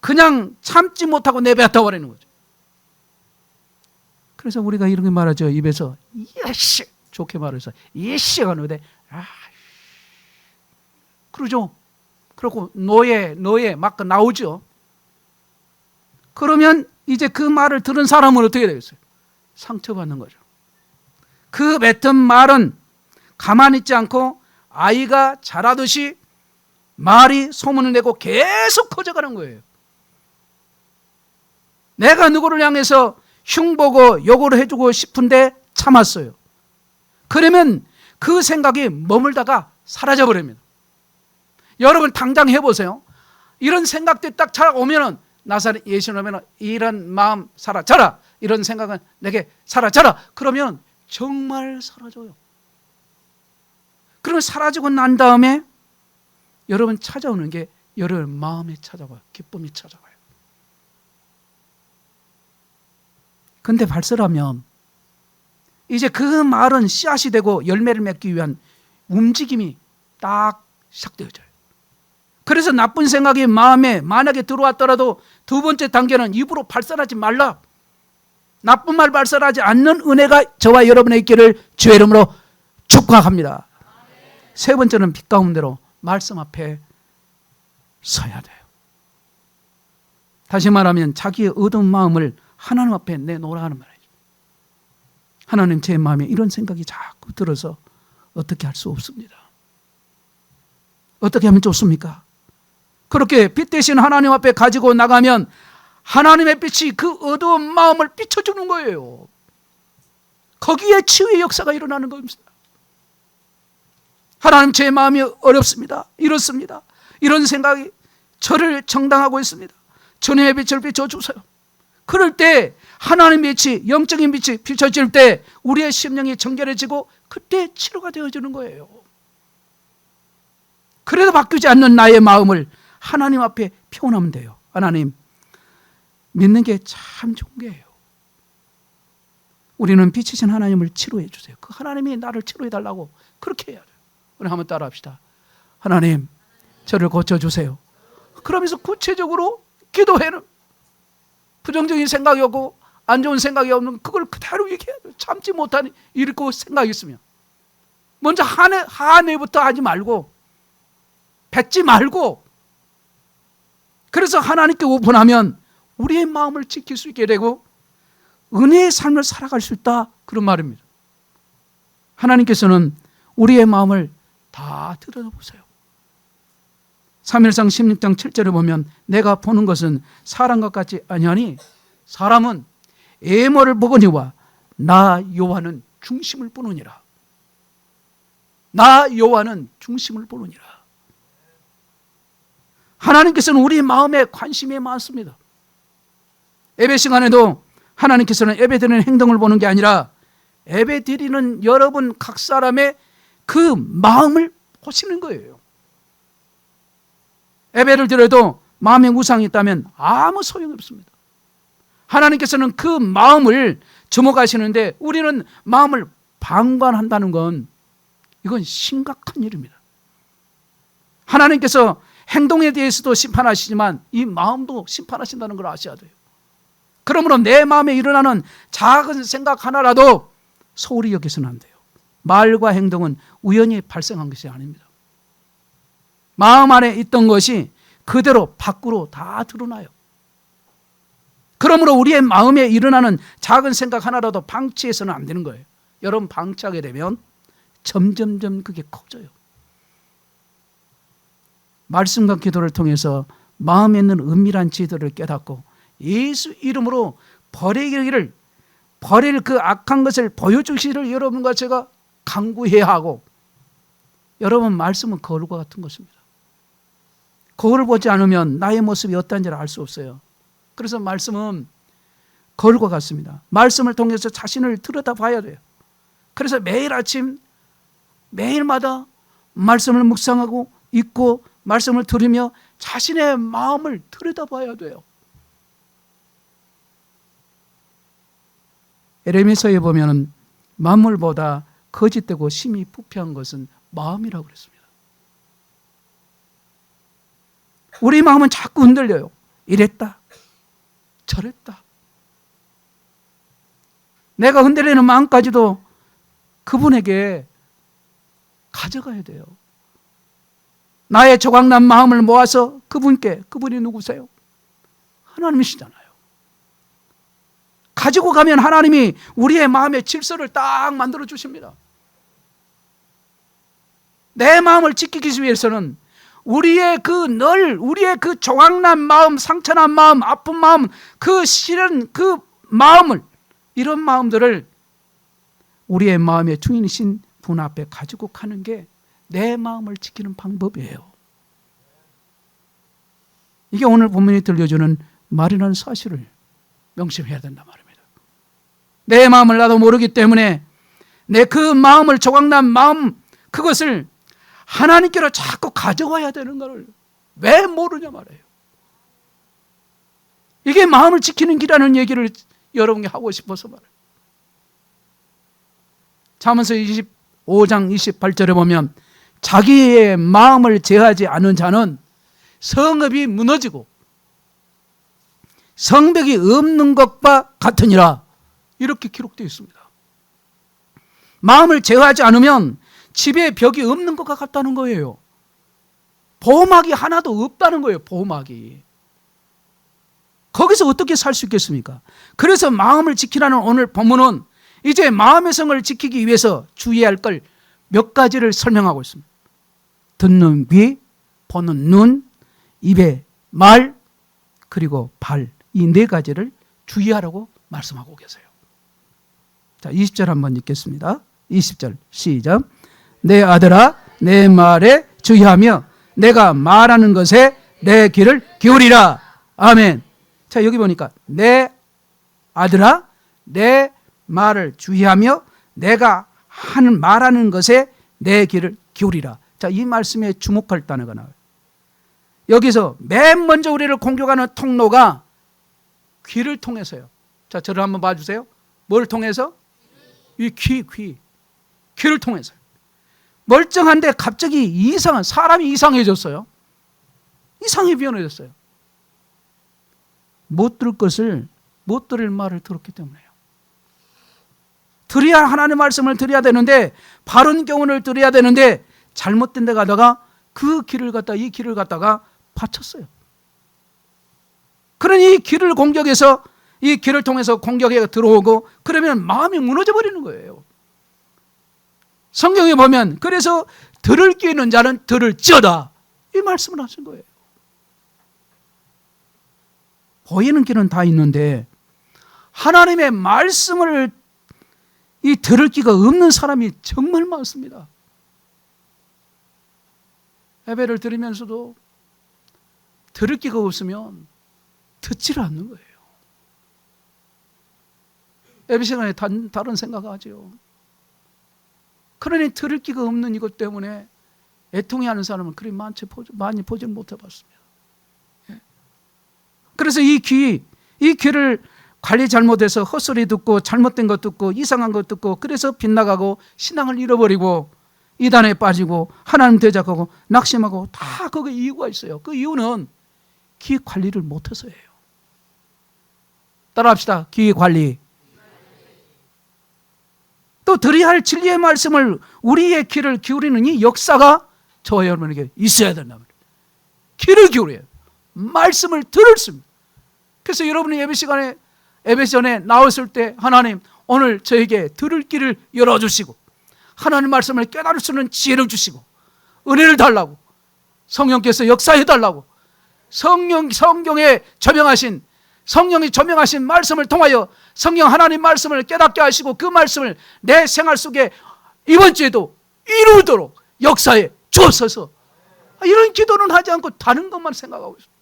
그냥 참지 못하고 내뱉어 버리는 거죠. 그래서 우리가 이렇게 말하죠. 입에서 예씨, 좋게 말해서 예씨가 나오되 그러죠. 그리고 노예 막 나오죠. 그러면 이제 그 말을 들은 사람은 어떻게 되겠어요? 상처받는 거죠. 그 뱉은 말은 가만히 있지 않고 아이가 자라듯이 말이 소문을 내고 계속 커져가는 거예요. 내가 누구를 향해서 흉보고 욕을 해주고 싶은데 참았어요. 그러면 그 생각이 머물다가 사라져버립니다. 여러분 당장 해보세요. 이런 생각들이 딱 찾아오면은 나사렛 예수 오면 이런 마음 사라져라. 이런 생각은 내게 사라져라. 그러면 정말 사라져요. 그러면 사라지고 난 다음에 여러분 찾아오는 게 여러분 마음에 찾아와요. 기쁨이 찾아와요. 근데 발설하면 이제 그 말은 씨앗이 되고 열매를 맺기 위한 움직임이 딱 시작되어져요. 그래서 나쁜 생각이 마음에 만약에 들어왔더라도 두 번째 단계는 입으로 발설하지 말라. 나쁜 말 발설하지 않는 은혜가 저와 여러분의 있기를 주의 이름으로 축복합니다. 세 번째는 빛 가운데로 말씀 앞에 서야 돼요. 다시 말하면 자기의 어두운 마음을 하나님 앞에 내놓으라는 말이죠. 하나님 제 마음에 이런 생각이 자꾸 들어서 어떻게 할 수 없습니다. 어떻게 하면 좋습니까? 그렇게 빛 대신 하나님 앞에 가지고 나가면 하나님의 빛이 그 어두운 마음을 비춰주는 거예요. 거기에 치유의 역사가 일어나는 겁니다. 하나님 제 마음이 어렵습니다. 이렇습니다. 이런 생각이 저를 정당하고 있습니다. 주님의 빛을 비춰주세요. 그럴 때 하나님의 빛이 영적인 빛이 비춰질 때 우리의 심령이 정결해지고 그때 치료가 되어지는 거예요. 그래도 바뀌지 않는 나의 마음을 하나님 앞에 표현하면 돼요. 하나님 믿는 게 참 좋은 게예요. 우리는 빛이신 하나님을 치료해 주세요. 그 하나님이 나를 치료해 달라고 그렇게 해야 돼요. 오늘 한번 따라합시다. 하나님 저를 고쳐주세요. 그러면서 구체적으로 기도해는 부정적인 생각이 오고 안 좋은 생각이 오면 그걸 그대로 얘기해야 돼요. 참지 못하니 이렇게 생각이 있으면 먼저 한해부터 하지 말고 뱉지 말고 그래서 하나님께 오픈하면 우리의 마음을 지킬 수 있게 되고 은혜의 삶을 살아갈 수 있다 그런 말입니다. 하나님께서는 우리의 마음을 다 들여다보세요. 3일상 16장 7절에 보면 내가 보는 것은 사람과 같지 아니하니 사람은 애모를 보거니와 나 여호와는 중심을 보느니라. 나 여호와는 중심을 보느니라. 하나님께서는 우리 마음에 관심이 많습니다. 예배 시간에도 하나님께서는 예배 드리는 행동을 보는 게 아니라 예배 드리는 여러분 각 사람의 그 마음을 보시는 거예요. 예배를 드려도 마음에 우상이 있다면 아무 소용이 없습니다. 하나님께서는 그 마음을 주목하시는데 우리는 마음을 방관한다는 건 이건 심각한 일입니다. 하나님께서 행동에 대해서도 심판하시지만 이 마음도 심판하신다는 걸 아셔야 돼요. 그러므로 내 마음에 일어나는 작은 생각 하나라도 소홀히 여기서는 안 돼요. 말과 행동은 우연히 발생한 것이 아닙니다. 마음 안에 있던 것이 그대로 밖으로 다 드러나요. 그러므로 우리의 마음에 일어나는 작은 생각 하나라도 방치해서는 안 되는 거예요. 여러분 방치하게 되면 점점점 그게 커져요. 말씀과 기도를 통해서 마음에 있는 은밀한 지혜들을 깨닫고 예수 이름으로 버릴 그 악한 것을 보여주시기를 여러분과 제가 간구해야 하고, 여러분 말씀은 거울과 같은 것입니다. 거울을 보지 않으면 나의 모습이 어떠한지를 알 수 없어요. 그래서 말씀은 거울과 같습니다. 말씀을 통해서 자신을 들여다봐야 돼요. 그래서 매일 아침 매일마다 말씀을 묵상하고 읽고 말씀을 들으며 자신의 마음을 들여다봐야 돼요. 에레미야서에 보면 만물보다 거짓되고 심히 부패한 것은 마음이라고 그랬습니다. 우리 마음은 자꾸 흔들려요. 이랬다 저랬다. 내가 흔들리는 마음까지도 그분에게 가져가야 돼요. 나의 조각난 마음을 모아서 그분께, 그분이 누구세요? 하나님이시잖아요. 가지고 가면 하나님이 우리의 마음의 질서를 딱 만들어 주십니다. 내 마음을 지키기 위해서는 우리의 그 조각난 마음, 상처난 마음, 아픈 마음, 그 싫은 그 마음을, 이런 마음들을 우리의 마음의 주인이신 분 앞에 가지고 가는 게 내 마음을 지키는 방법이에요. 이게 오늘 본문이 들려주는 말이라는 사실을 명심해야 된단 말입니다. 내 마음을 나도 모르기 때문에 내 그 마음을, 조각난 마음, 그것을 하나님께로 자꾸 가져와야 되는 것을 왜 모르냐 말이에요. 이게 마음을 지키는 길이라는 얘기를 여러분께 하고 싶어서 말해요. 잠언서 25장 28절에 보면 자기의 마음을 제하지 않은 자는 성읍이 무너지고 성벽이 없는 것과 같으니라, 이렇게 기록되어 있습니다. 마음을 제어하지 않으면 집에 벽이 없는 것과 같다는 거예요. 보호막이 하나도 없다는 거예요. 보호막이. 거기서 어떻게 살 수 있겠습니까? 그래서 마음을 지키라는 오늘 본문은 이제 마음의 성을 지키기 위해서 주의해야 할 걸 몇 가지를 설명하고 있습니다. 듣는 귀, 보는 눈, 입의 말, 그리고 발, 이 네 가지를 주의하라고 말씀하고 계세요. 자, 20절 한번 읽겠습니다. 20절 시작. 내 아들아, 내 말에 주의하며 내가 말하는 것에 내 귀를 기울이라. 아멘. 자, 여기 보니까 내 아들아, 내 말을 주의하며 내가 말하는 것에 내 귀를 기울이라. 자, 이 말씀에 주목할 단어가 나와요. 여기서 맨 먼저 우리를 공격하는 통로가 귀를 통해서요. 자, 저를 한번 봐주세요. 뭘 통해서? 이 귀를 통해서요. 멀쩡한데 갑자기 사람이 이상해졌어요. 이상하게 변해졌어요. 못 들을 말을 들었기 때문에요. 하나님의 말씀을 드려야 되는데, 바른 교훈을 드려야 되는데 잘못된 데 가다가 이 길을 갖다가 바쳤어요. 그러니 이 길을 공격해서, 이 길을 통해서 공격에 들어오고, 그러면 마음이 무너져 버리는 거예요. 성경에 보면 그래서 들을 귀 있는 자는 들을지어다, 이 말씀을 하신 거예요. 보이는 길은 다 있는데 하나님의 말씀을 들을 귀가 없는 사람이 정말 많습니다. 예배를 드리면서도 들을 귀가 없으면 듣지를 않는 거예요. 예배 시간에 다른 생각하죠. 그러니 들을 귀가 없는 이것 때문에 애통해하는 사람은 그리 많이 보질 못해봤습니다. 그래서 이 귀를 관리 잘못해서 헛소리 듣고 잘못된 것 듣고 이상한 것 듣고, 그래서 빗나가고 신앙을 잃어버리고 이단에 빠지고 하나님 대적하고 낙심하고, 다 거기에 이유가 있어요. 그 이유는 귀 관리를 못해서예요. 따라합시다. 귀 관리. 또 드려야 할 진리의 말씀을, 우리의 귀를 기울이는 이 역사가 저와 여러분에게 있어야 된다. 귀를 기울여요. 말씀을 들었습니다. 그래서 여러분이 예배 전에 나왔을 때 하나님 오늘 저에게 들을 귀를 열어주시고 하나님 말씀을 깨달을 수 있는 지혜를 주시고 은혜를 달라고, 성령께서 역사해 달라고, 성경에 조명하신 성령이 조명하신 말씀을 통하여 성령 하나님 말씀을 깨닫게 하시고 그 말씀을 내 생활 속에 이번 주에도 이루도록 역사에 주옵소서. 이런 기도는 하지 않고 다른 것만 생각하고 있습니다.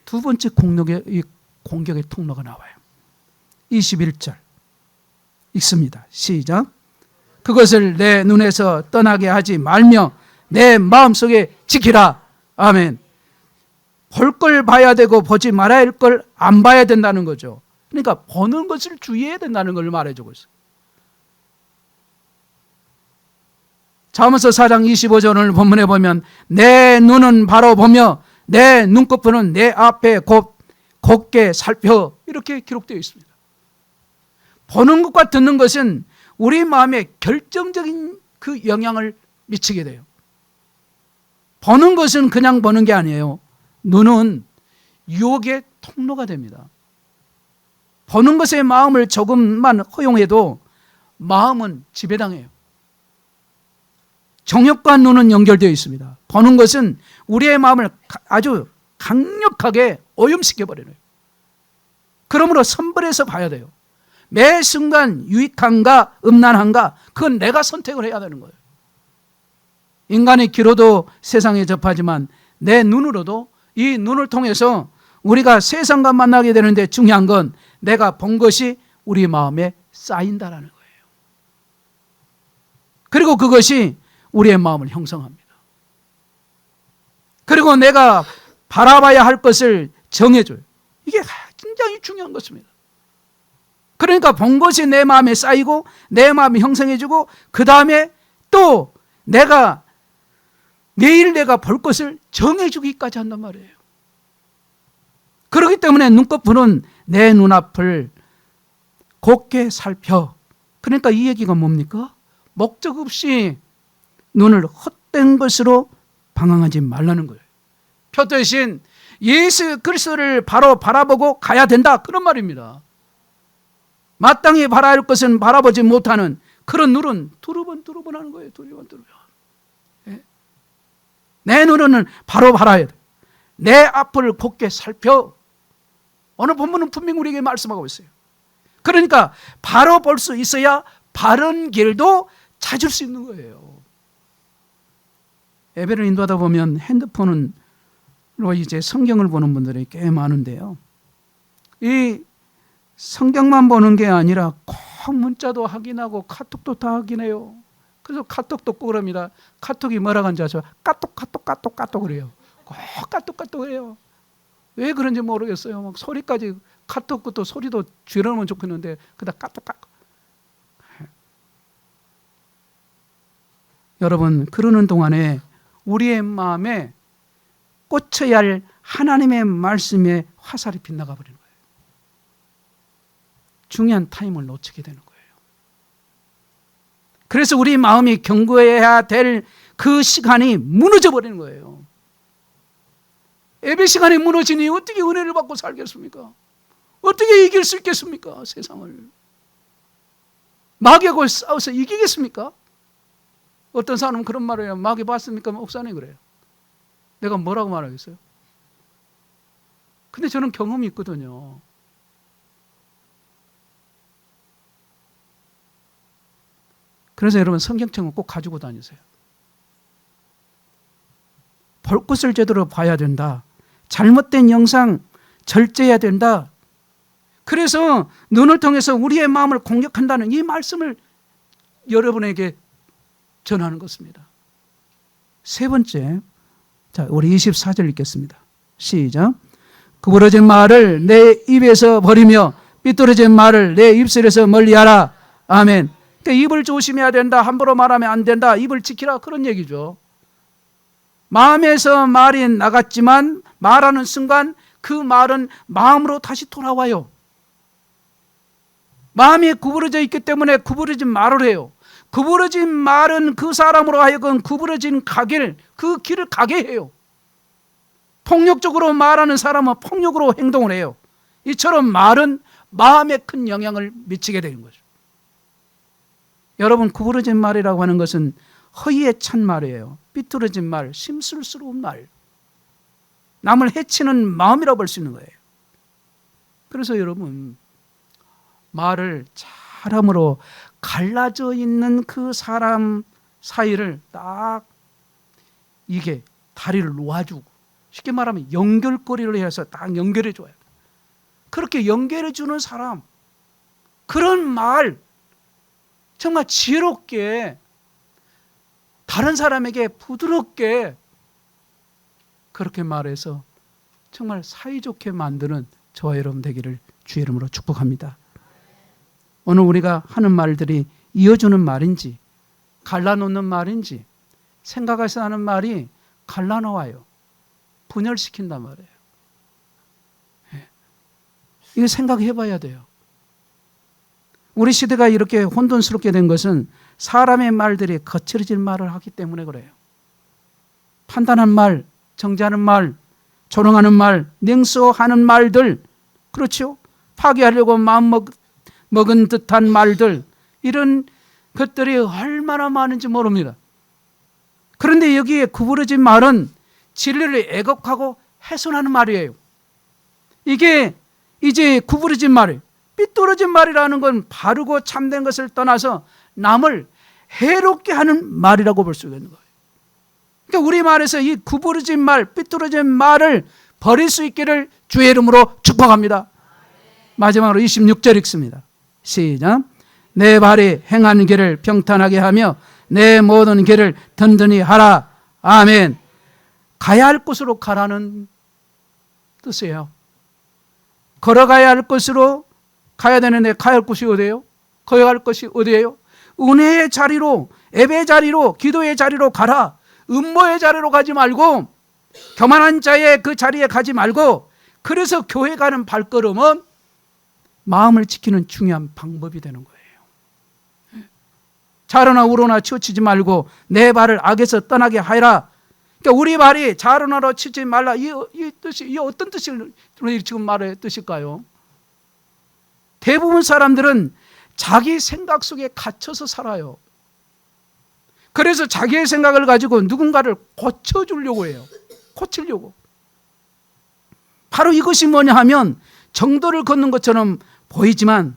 두 번째 공격의 통로가 나와요. 21절 읽습니다. 시작. 그것을 내 눈에서 떠나게 하지 말며 내 마음속에 지키라. 아멘. 볼 걸 봐야 되고 보지 말아야 할 걸 안 봐야 된다는 거죠. 그러니까 보는 것을 주의해야 된다는 걸 말해주고 있어요. 잠언서 4장 25절을 본문에 보면 내 눈은 바로 보며 내 눈꺼풀은 내 앞에 곱게 살펴 이렇게 기록되어 있습니다. 보는 것과 듣는 것은 우리 마음에 결정적인 그 영향을 미치게 돼요. 보는 것은 그냥 보는 게 아니에요. 눈은 유혹의 통로가 됩니다. 보는 것에 마음을 조금만 허용해도 마음은 지배당해요. 정욕과 눈은 연결되어 있습니다. 보는 것은 우리의 마음을 아주 강력하게 오염시켜버려요. 그러므로 선별해서 봐야 돼요. 매 순간 유익한가 음란한가 그건 내가 선택을 해야 되는 거예요. 인간의 귀로도 세상에 접하지만 내 눈으로도 이 눈을 통해서 우리가 세상과 만나게 되는데 중요한 건 내가 본 것이 우리 마음에 쌓인다라는 거예요. 그리고 그것이 우리의 마음을 형성합니다. 그리고 내가 바라봐야 할 것을 정해줘요. 이게 굉장히 중요한 것입니다. 그러니까 본 것이 내 마음에 쌓이고 내 마음이 형성해지고 그 다음에 또 내가 매일 내가 볼 것을 정해주기까지 한단 말이에요. 그렇기 때문에 눈꺼풀은 내 눈앞을 곱게 살펴. 그러니까 이 얘기가 뭡니까? 목적 없이 눈을 헛된 것으로 방황하지 말라는 거예요. 표 대신 예수 그리스도를 바로 바라보고 가야 된다 그런 말입니다. 마땅히 바라야 할 것은 바라보지 못하는 그런 눈은 두루번 하는 거예요. 두루번. 내 눈은 바로 바라야 돼. 내 앞을 곱게 살펴. 오늘 본문은 분명히 우리에게 말씀하고 있어요. 그러니까 바로 볼 수 있어야 바른 길도 찾을 수 있는 거예요. 예배를 인도하다 보면 핸드폰으로 이제 성경을 보는 분들이 꽤 많은데요. 이 성경만 보는 게 아니라 꼭 문자도 확인하고 카톡도 다 확인해요. 그래서 카톡도 꼭 그럽니다. 카톡이 뭐라고 하는지 아죠? 까똑 그래요. 꼭 까똑 해요. 왜 그런지 모르겠어요. 막 소리까지 카톡 것도 소리도 줄여놓으면 좋겠는데 그다 까똑. 여러분 그러는 동안에 우리의 마음에 꽂혀야 할 하나님의 말씀에 화살이 빗나가 버리는 거예요. 중요한 타임을 놓치게 되는 거예요. 그래서 우리 마음이 경고해야 될 그 시간이 무너져 버리는 거예요. 예배 시간이 무너지니 어떻게 은혜를 받고 살겠습니까? 어떻게 이길 수 있겠습니까? 세상을. 마귀하고 싸워서 이기겠습니까? 어떤 사람은 그런 말을 해요. 마귀 봤습니까? 목사님 그래요. 내가 뭐라고 말하겠어요? 근데 저는 경험이 있거든요. 그래서 여러분 성경책은 꼭 가지고 다니세요. 볼 것을 제대로 봐야 된다. 잘못된 영상 절제해야 된다. 그래서 눈을 통해서 우리의 마음을 공격한다는 이 말씀을 여러분에게 전하는 것입니다. 세 번째, 자 우리 24절 읽겠습니다. 시작. 구부러진 말을 내 입에서 버리며 삐뚤어진 말을 내 입술에서 멀리하라. 아멘. 그러니까 입을 조심해야 된다. 함부로 말하면 안 된다. 입을 지키라. 그런 얘기죠. 마음에서 말이 나갔지만 말하는 순간 그 말은 마음으로 다시 돌아와요. 마음이 구부러져 있기 때문에 구부러진 말을 해요. 구부러진 말은 그 사람으로 하여금 구부러진 그 길을 가게 해요. 폭력적으로 말하는 사람은 폭력으로 행동을 해요. 이처럼 말은 마음에 큰 영향을 미치게 되는 거죠. 여러분 구부러진 말이라고 하는 것은 허위에 찬 말이에요. 삐뚤어진 말, 심술스러운 말. 남을 해치는 마음이라고 볼 수 있는 거예요. 그래서 여러분, 말을 잘함으로 갈라져 있는 그 사람 사이를 딱 이게 다리를 놓아주고, 쉽게 말하면 연결고리를 해서 딱 연결해 줘요. 그렇게 연결해 주는 사람, 그런 말 정말 지혜롭게 다른 사람에게 부드럽게 그렇게 말해서 정말 사이좋게 만드는 저와 여러분 되기를 주의 이름으로 축복합니다. 오늘 우리가 하는 말들이 이어주는 말인지 갈라놓는 말인지 생각해서 하는 말이 갈라놓아요. 분열시킨단 말이에요. 이거 생각해 봐야 돼요. 우리 시대가 이렇게 혼돈스럽게 된 것은 사람의 말들이 거칠어진 말을 하기 때문에 그래요. 판단한 말, 정죄하는 말, 조롱하는 말, 냉소하는 말들, 그렇죠? 파괴하려고 마음먹은 듯한 말들, 이런 것들이 얼마나 많은지 모릅니다. 그런데 여기에 구부러진 말은 진리를 애곡하고 훼손하는 말이에요. 이게 이제 구부러진 말이에요. 삐뚤어진 말이라는 건 바르고 참된 것을 떠나서 남을 해롭게 하는 말이라고 볼 수 있는 거예요. 그러니까 우리 말에서 이 구부러진 말, 삐뚤어진 말을 버릴 수 있기를 주의 이름으로 축복합니다. 마지막으로 26절 읽습니다. 시작. 내 발이 행하는 길을 평탄하게 하며 내 모든 길을 든든히 하라. 아멘. 가야 할 곳으로 가라는 뜻이에요. 걸어가야 할 곳으로 가야 되는데 가야 할 곳이 어디예요? 거야 할 것이 어디예요? 은혜의 자리로, 예배의 자리로, 기도의 자리로 가라. 음모의 자리로 가지 말고, 교만한 자의 그 자리에 가지 말고, 그래서 교회 가는 발걸음은 마음을 지키는 중요한 방법이 되는 거예요. 좌로나 우로나 치우치지 말고 내 발을 악에서 떠나게 하여라. 그러니까 우리 발이 좌로나로 치우치지 말라. 이 뜻이, 이 어떤 뜻을 지금 말의 뜻일까요? 대부분 사람들은 자기 생각 속에 갇혀서 살아요. 그래서 자기의 생각을 가지고 누군가를 고쳐주려고 해요. 고치려고. 바로 이것이 뭐냐 하면 정도를 걷는 것처럼 보이지만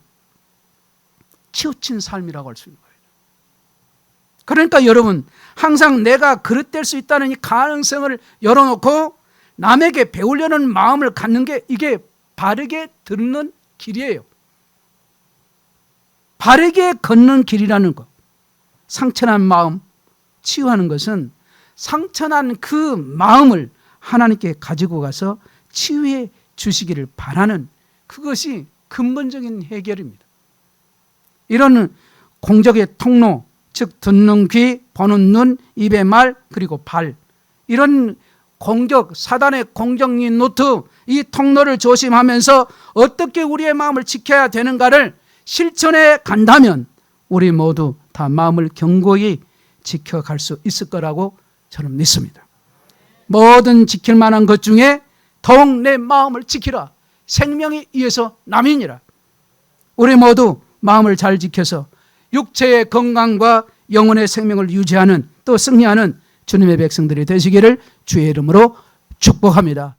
치우친 삶이라고 할 수 있는 거예요. 그러니까 여러분, 항상 내가 그릇될 수 있다는 이 가능성을 열어놓고 남에게 배우려는 마음을 갖는 게 이게 바르게 듣는 길이에요. 바르게 걷는 길이라는 것. 상처난 마음 치유하는 것은 상처난 그 마음을 하나님께 가지고 가서 치유해 주시기를 바라는 그것이 근본적인 해결입니다. 이런 공적의 통로, 즉 듣는 귀, 보는 눈, 입의 말, 그리고 발, 이런 공격, 사단의 공격인 노트, 이 통로를 조심하면서 어떻게 우리의 마음을 지켜야 되는가를 실천해 간다면 우리 모두 다 마음을 견고히 지켜갈 수 있을 거라고 저는 믿습니다. 뭐든 지킬 만한 것 중에 더욱 내 마음을 지키라. 생명이 이에서 남이니라. 우리 모두 마음을 잘 지켜서 육체의 건강과 영혼의 생명을 유지하는 또 승리하는 주님의 백성들이 되시기를 주의 이름으로 축복합니다.